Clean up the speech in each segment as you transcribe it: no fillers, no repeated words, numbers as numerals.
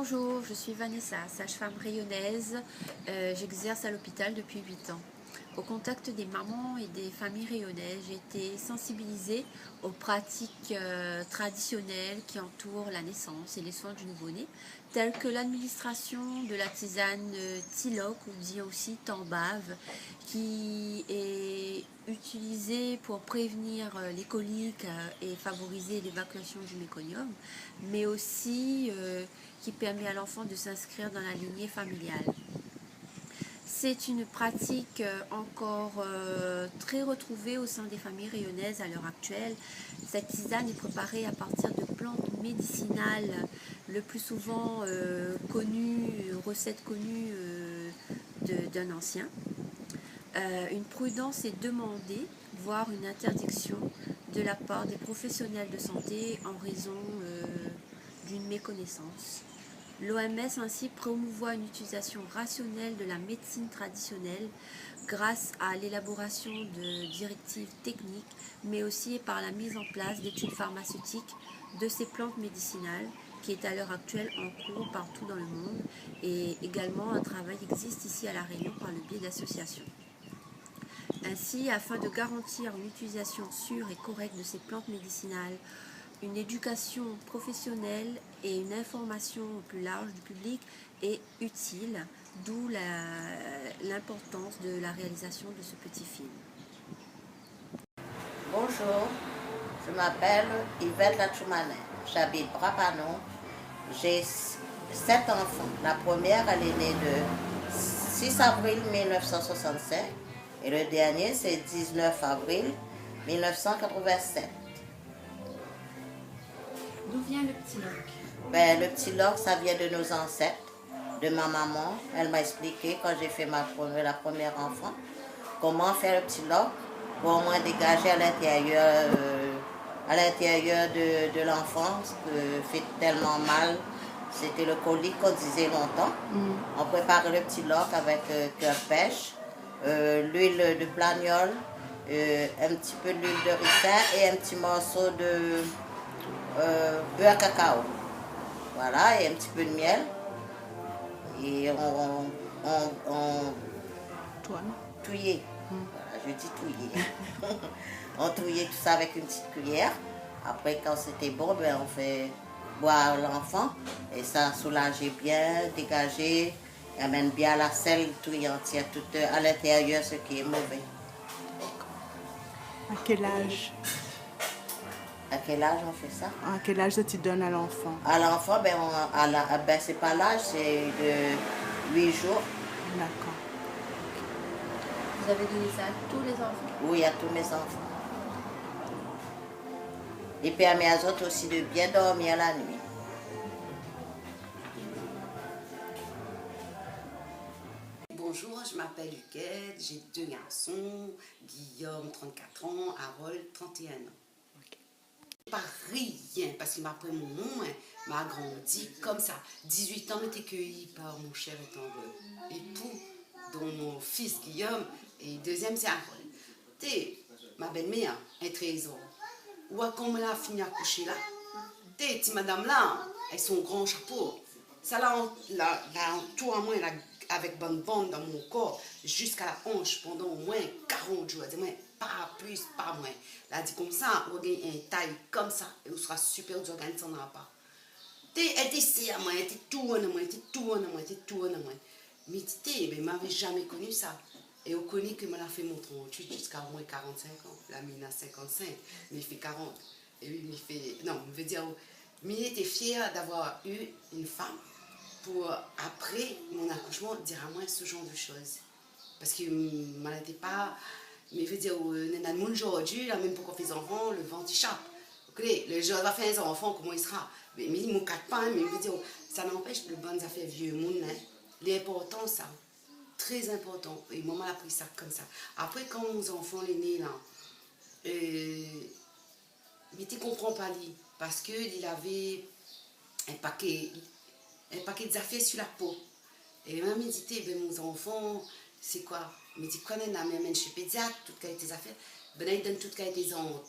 Bonjour, je suis Vanessa, sage-femme rayonnaise. J'exerce à l'hôpital depuis 8 ans. Au contact des mamans et des familles rayonnaises, j'ai été sensibilisée aux pratiques traditionnelles qui entourent la naissance et les soins du nouveau-né, telles que l'administration de la tisane Tiloc, ou dit aussi Tambave, qui est utilisée pour prévenir les coliques et favoriser l'évacuation du méconium, mais aussi qui permet à l'enfant de s'inscrire dans la lignée familiale. C'est une pratique encore très retrouvée au sein des familles rayonnaises à l'heure actuelle. Cette tisane est préparée à partir de plantes médicinales, le plus souvent recette connue d'un ancien. Une prudence est demandée, voire une interdiction de la part des professionnels de santé en raison d'une méconnaissance. L'OMS ainsi promouvoit une utilisation rationnelle de la médecine traditionnelle grâce à l'élaboration de directives techniques, mais aussi par la mise en place d'études pharmaceutiques de ces plantes médicinales qui est à l'heure actuelle en cours partout dans le monde, et également un travail existe ici à La Réunion par le biais d'associations. Ainsi, afin de garantir une utilisation sûre et correcte de ces plantes médicinales, une éducation professionnelle et une information plus large du public est utile, d'où l'importance de la réalisation de ce petit film. Bonjour, je m'appelle Yvette Lachoumanet, j'habite Brapanon, j'ai 7 enfants. La première, elle est née le 6 avril 1965 et le dernier, c'est 19 avril 1987. D'où vient le petit loc? Le petit loc, ça vient de nos ancêtres, de ma maman. Elle m'a expliqué quand j'ai fait la première enfant, comment faire le petit loc pour au moins dégager à l'intérieur de l'enfant, ce que fait tellement mal. C'était le colique qu'on disait longtemps. On préparait le petit loc avec cœur pêche, l'huile de plagnole, un petit peu d'huile de ricin et un petit morceau de beurre cacao. Voilà, et un petit peu de miel. Et on touillait. Voilà, je dis touiller. On touillait tout ça avec une petite cuillère. Après, quand c'était bon, on fait boire l'enfant. Et ça soulageait bien, dégageait, amène bien la selle tout entière, tout à l'intérieur, ce qui est mauvais. À quel âge? À quel âge on fait ça? À quel âge tu donnes à l'enfant? À l'enfant, c'est pas l'âge, c'est de 8 jours. D'accord. Vous avez donné ça à tous les enfants? Oui, à tous mes enfants. Et permet à autres aussi de bien dormir la nuit. Bonjour, je m'appelle Huguette, j'ai 2 garçons, Guillaume, 34 ans, Harold, 31 ans. Pas rien, parce qu'il m'a pris mon nom, m'a grandi comme ça. 18 ans, m'était cueilli par mon cher et tendre époux, dont mon fils Guillaume, et deuxième c'est Harold. T'es ma belle-mère, elle 13 ans. Ou quand on a fini à coucher là, t'es madame là, avec son grand chapeau, ça là, tout à moi, avec bonne bande dans mon corps, jusqu'à la hanche pendant au moins 40 jours. Elle dit, pas plus, pas moins. Elle a dit comme ça, on a une taille comme ça, et on sera super d'organisé, ça n'en pas. Elle était si à moi, elle était tout en moi, elle était tout en moi, elle était tout en moi. Mais elle m'avait jamais connu ça. Et on connaît que je l'ai fait mon 38 jusqu'à au moins 45 ans. La mine a 55, mais il fait 40. Et oui, il fait. Non, je veux dire, mais il était fier d'avoir eu une femme pour, après mon accouchement, dire à moi ce genre de choses. Parce que je n'étais pas. Mais je veux dire, aujourd'hui, même pour qu'on fait des enfants, le vent échappe. Le jour va faire des enfants, comment il sera? Mais il ne me casse pas, mais je veux dire, ça n'empêche de bonnes affaires vieux monde. L'important, ça. Très important. Et maman a pris ça comme ça. Après, quand mon enfant est né, là, mais tu ne comprends pas, lui, parce qu'il avait un paquet d'affaires sur la peau. Et maman me dit, mon enfant, c'est quoi? Mais tu connais la même chez pédiatre, toutes les affaires. Il donne toutes les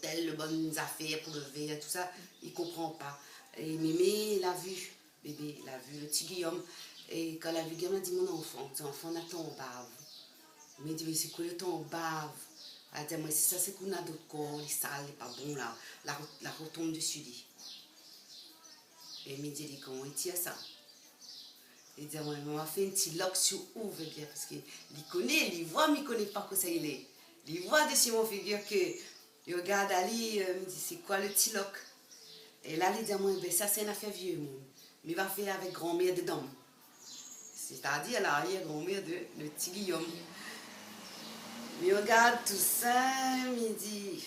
telles bonnes affaires pour lever, tout ça. Il ne comprend pas. Et mémé l'a vu. bébé, il a vu le petit Guillaume. Et quand il a vu Guillaume, il a dit, mon enfant, on a ton bave. Il m'a dit, mais c'est quoi le ton bave? Elle a dit, moi, c'est ça, c'est qu'on a d'autres corps, les sales, les pas bons, là, la retombe dessus. Dit. Et il m'a dit, comment il tient ça? Il dit, moi, on m'a fait un petit lock sur ouvre, parce qu'il connaît, il voit, mais il ne connaît pas que ça il est. Il voit dessus mon figure que, il regarde Ali, il me dit, c'est quoi le petit lock? Et là, il dit, moi, ben, ça, c'est une affaire vieux, monde. Mais il va faire avec grand-mère dedans. C'est-à-dire l'arrière-grand-mère de le petit Guillaume. Mais il regarde tout ça, il dit,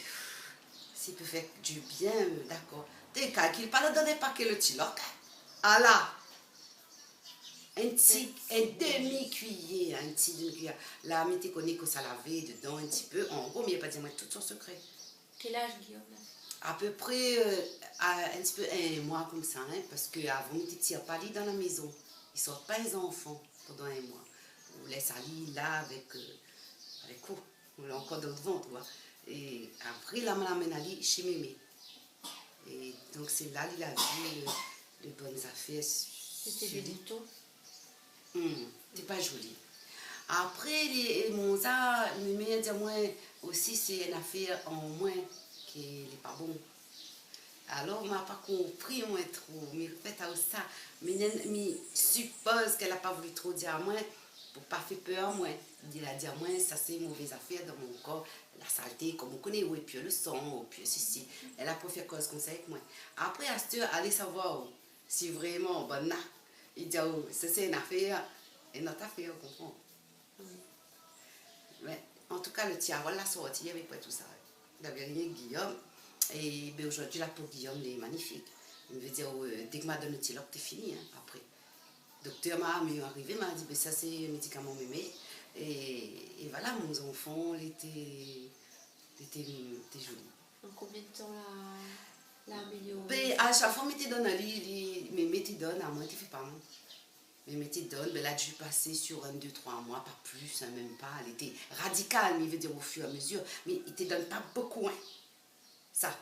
s'il peut faire du bien, d'accord. T'es calcul, pas le donner pas que le petit lock. Ah là! Un demi-cuillère, un petit demi-cuillère. Là, mais tu connais que ça lavait dedans un petit peu. En gros, mais il n'y a pas dit, moi, tout son secret. Quel âge, Guillaume? À peu près un petit peu un mois comme ça, hein, parce qu'avant, il ne tire pas lit dans la maison. Ils ne sortent pas les enfants pendant un mois. On laisse Ali là avec quoi? On l'a encore dans le ventre, tu vois. Et après, là, on l'amène Ali chez Mémé. Et donc, c'est là qu'il a vu de bonnes affaires. C'était des boutons? C'est pas joli. Après, les Monza, Mémé a dit, moi aussi, c'est une affaire en moins qui n'est pas bon. Alors, on n'a pas compris, moi, trop. Mais peut-être ça, mais suppose qu'elle n'a pas voulu trop dire à moi pour ne pas faire peur, moi. Il a dit à moi, ça c'est une mauvaise affaire dans mon corps, la saleté, comme on connaît, oui, puis le sang, puis ceci. Elle a pas fait cause comme ça avec moi. Après, à cette heure, allez savoir si vraiment, bon, non. Il dit, oh, ça c'est une affaire, et notre affaire, on comprend. Mais, en tout cas, le tiare, l'a sorti, il n'y avait pas tout ça. Il avait rien Guillaume. Et ben, aujourd'hui, la peau de Guillaume, elle est magnifique. Il veut dire, dès que m'a donné le petit lock, t'es fini, hein, après. Le docteur m'a arrivé, m'a dit, ben, ça c'est un médicament mémé. Et voilà, mon enfant, il était joli. En combien de temps l'a amélioré? Ben, à chaque fois, je te donne, mais te donne, à moi, tu ne fais pas, non. Mais te donne, ben, là, dû passer sur 1, 2, 3 mois, pas plus, hein, même pas. Elle était radicale, mais il veut dire au fur et à mesure. Mais il ne te donne pas beaucoup, hein. Ça.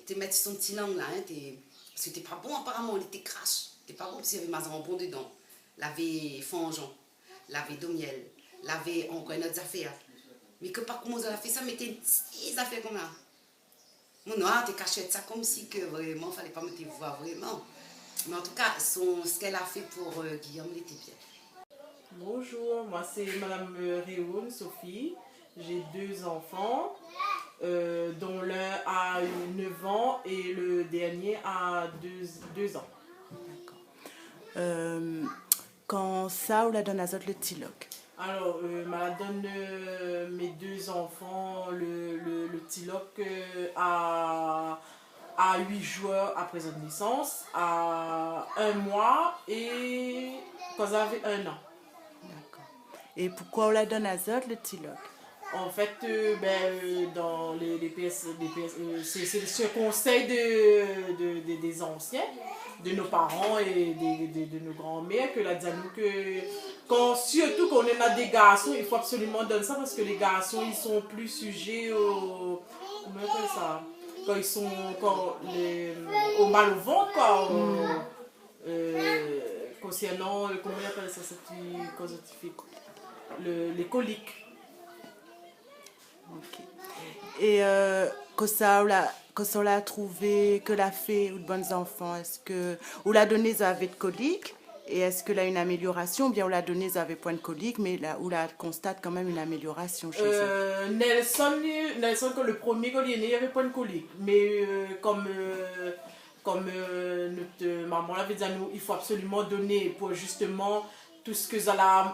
Tu mettre son petit langue là, hein, parce que t'es pas bon apparemment, il était crache. T'es pas bon parce qu'il y avait ma bon dedans. L'avait fangeant, l'avait de miel, l'avait encore une autre affaire. Mais que pas comment on a fait ça, mais t'es une petite affaire comme ça. Mon noir, t'es caché ça comme si que vraiment, fallait pas me te voir vraiment. Mais en tout cas, ce qu'elle a fait pour Guillaume, il était bien. Bonjour, moi c'est Madame Réoun, Sophie. J'ai 2 enfants. Dont l'un a 9 ans et le dernier a 2 ans. D'accord. Quand ça, ou la donne azote le tiloc? Alors, ma donne mes 2 enfants, le tiloc à 8 jours après sa naissance, à 1 mois et quand ils avaient 1 an. D'accord. Et pourquoi on la donne azote le tiloc? En fait, dans les PS, c'est ce conseil des anciens, de nos parents et de nos grands-mères, que la dit à nous que surtout quand on a des garçons, il faut absolument donner ça parce que les garçons, ils sont plus sujets au... Comment on appelle ça? Quand ils sont au mal au ventre, quoi. Concernant, comment on appelle ça? Les coliques. Okay. Et quand ça on l'a trouvé, que l'a fait ou de bons enfants, est-ce que on l'a donné ça avec de colique et est-ce que là une amélioration ou bien on l'a donné ça avec point de colique mais là on la constate quand même une amélioration chez eux? Nelson quand le premier quand il est né il y avait point de colique mais comme notre maman l'avait dit à nous, il faut absolument donner pour justement tout ce que Zola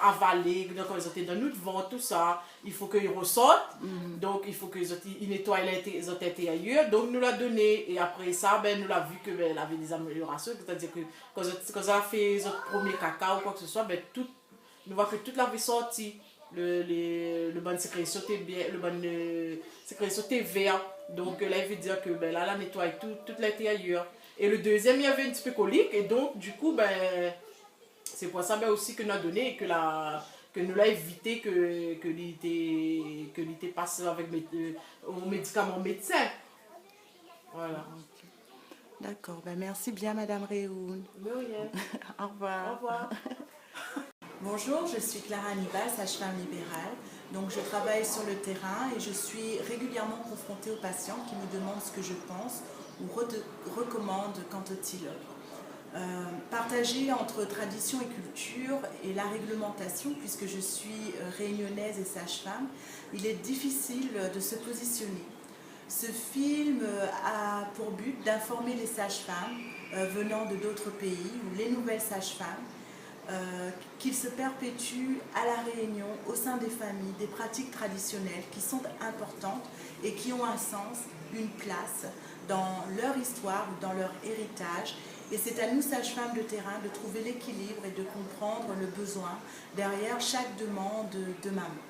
avalé, donc ils étaient dans notre ventre, tout ça, il faut qu'ils ressortent, donc il faut qu'ils nettoient les été ailleurs, donc nous l'a donné, et après ça, ben, nous l'a vu qu'elle avait des améliorations, c'est-à-dire que quand elle a fait son premier caca ou quoi que ce soit, ben, nous voyons que tout l'avait sorti, le bon sécrétion était bien, le bon sécrétion était vert, donc là il veut dire que ben, là, elle nettoie tout l'été ailleurs. Et le deuxième, il y avait un petit peu colique, et donc du coup, ben, c'est pour ça ben, aussi que nous a donné et que nous l'a évité que l'été passe avec aux médicaments médecins. Voilà. D'accord, ben merci bien Madame Réoun. De rien. Au revoir. Au revoir. Bonjour, je suis Clara Hannibal, sage-femme libérale. Donc je travaille sur le terrain et je suis régulièrement confrontée aux patients qui me demandent ce que je pense ou recommande quant au TIL. Partager entre tradition et culture et la réglementation, puisque je suis réunionnaise et sage-femme, il est difficile de se positionner. Ce film a pour but d'informer les sages-femmes venant de d'autres pays ou les nouvelles sages-femmes qu'il se perpétue à La Réunion, au sein des familles, des pratiques traditionnelles qui sont importantes et qui ont un sens, une place dans leur histoire ou dans leur héritage. Et c'est à nous, sages-femmes de terrain, de trouver l'équilibre et de comprendre le besoin derrière chaque demande de maman.